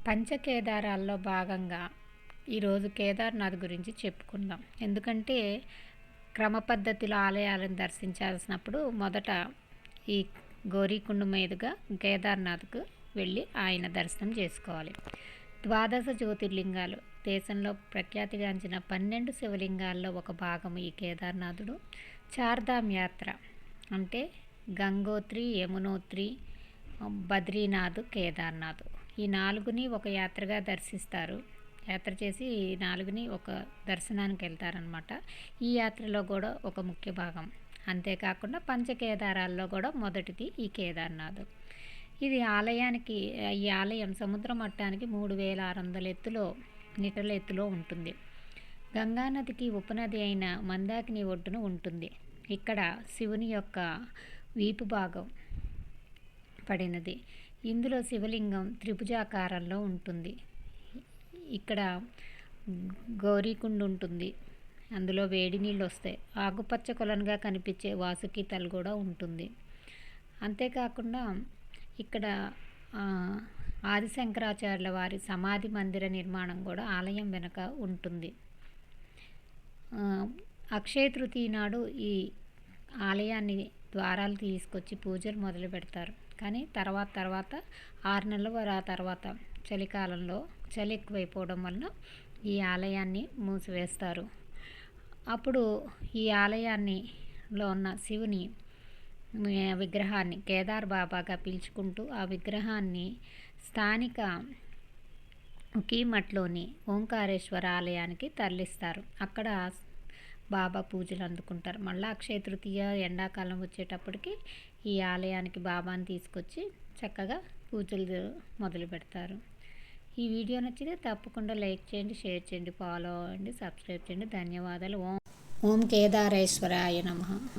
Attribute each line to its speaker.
Speaker 1: పంచకేదారాల్లో భాగంగా ఈరోజు కేదార్నాథ్ గురించి చెప్పుకుందాం. ఎందుకంటే క్రమ పద్ధతిలో ఆలయాలను దర్శించాల్సినప్పుడు మొదట ఈ గౌరీకుండ మీదుగా కేదార్నాథ్కు వెళ్ళి ఆయన దర్శనం చేసుకోవాలి. ద్వాదశ జ్యోతిర్లింగాలు దేశంలో ప్రఖ్యాతిగాంచిన 12 శివలింగాల్లో ఒక భాగం ఈ కేదార్నాథుడు. చార్ధామ్ యాత్ర అంటే గంగోత్రి, యమునోత్రి, బద్రీనాథ్, కేదార్నాథ్ ఈ నాలుగుని ఒక యాత్రగా దర్శిస్తారు. యాత్ర చేసి ఈ నాలుగుని ఒక దర్శనానికి వెళ్తారనమాట. ఈ యాత్రలో కూడా ఒక ముఖ్య భాగం. అంతేకాకుండా పంచకేదారాల్లో కూడా మొదటిది ఈ కేదార్నాథ్. ఇది ఈ ఆలయం సముద్ర మట్టానికి 3600 మీటర్ల ఎత్తులో ఉంటుంది. గంగానదికి ఉపనది అయిన మందాకిని ఒడ్డున ఉంటుంది. ఇక్కడ శివుని యొక్క వీపు భాగం పడినది. ఇందులో శివలింగం త్రిభుజాకారంలో ఉంటుంది. ఇక్కడ గౌరీకుండ ఉంటుంది. అందులో వేడి నీళ్ళు వస్తాయి. ఆకుపచ్చ కొలనుగా కనిపించే వాసుకి తల్ కూడా ఉంటుంది. అంతేకాకుండా ఇక్కడ ఆదిశంకరాచార్యుల వారి సమాధి మందిర నిర్మాణం కూడా ఆలయం వెనుక ఉంటుంది. అక్షయ తృతీయ నాడు ఈ ఆలయాన్ని ద్వారాలు తీసుకొచ్చి పూజలు మొదలు పెడతారు. కానీ తర్వాత 6 నెలల తర్వాత చలికాలంలో చలి ఎక్కువైపోవడం వలన ఈ ఆలయాన్ని మూసివేస్తారు. అప్పుడు ఈ ఆలయాన్నిలో ఉన్న శివుని విగ్రహాన్ని కేదార్ బాబాగా పిలుచుకుంటూ ఆ విగ్రహాన్ని స్థానిక కీమట్లోని ఓంకారేశ్వర ఆలయానికి తరలిస్తారు. అక్కడ బాబా పూజలు అందుకుంటారు. మళ్ళీ అక్షయ తృతీయ ఎండాకాలం వచ్చేటప్పటికి ఈ ఆలయానికి బాబాని తీసుకొచ్చి చక్కగా పూజలు మొదలు పెడతారు. ఈ వీడియో నచ్చితే తప్పకుండా లైక్ చేయండి, షేర్ చేయండి, ఫాలో అవ్వండి, సబ్స్క్రైబ్ చేయండి. ధన్యవాదాలు. ఓం కేదారేశ్వరాయ నమః.